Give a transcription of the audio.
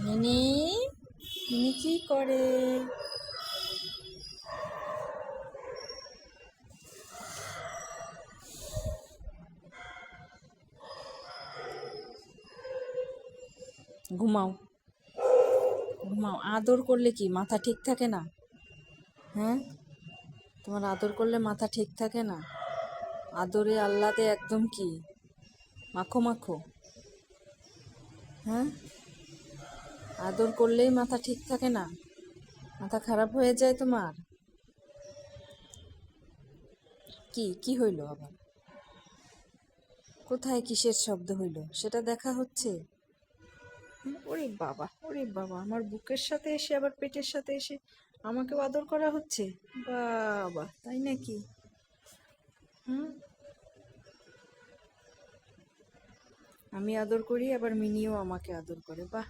Mini mini কি করে? ঘুমাও ঘুমাও। আদর করলে কি মাথা ঠিক থাকে না? হ্যাঁ, তোমার আদর করলে মাথা ঠিক থাকে না? আদরে আহ্লাদে একদম কি মাখো মাখো। হ্যাঁ, আদর করলেই মাথা ঠিক থাকে না? মাথা খারাপ হয়ে যায় তোমার? কি কি হইল আবার? কোথায় কিসের শব্দ হইল সেটা দেখা হচ্ছে? ওরে বাবা, ওরে বাবা, আমার বুকের সাথে এসে আবার পেটের সাথে এসে আমাকেও আদর করা হচ্ছে। বাবা, তাই নাকি? হুম, আমি আদর করি আবার মিনিও আমাকে আদর করে, বাহ।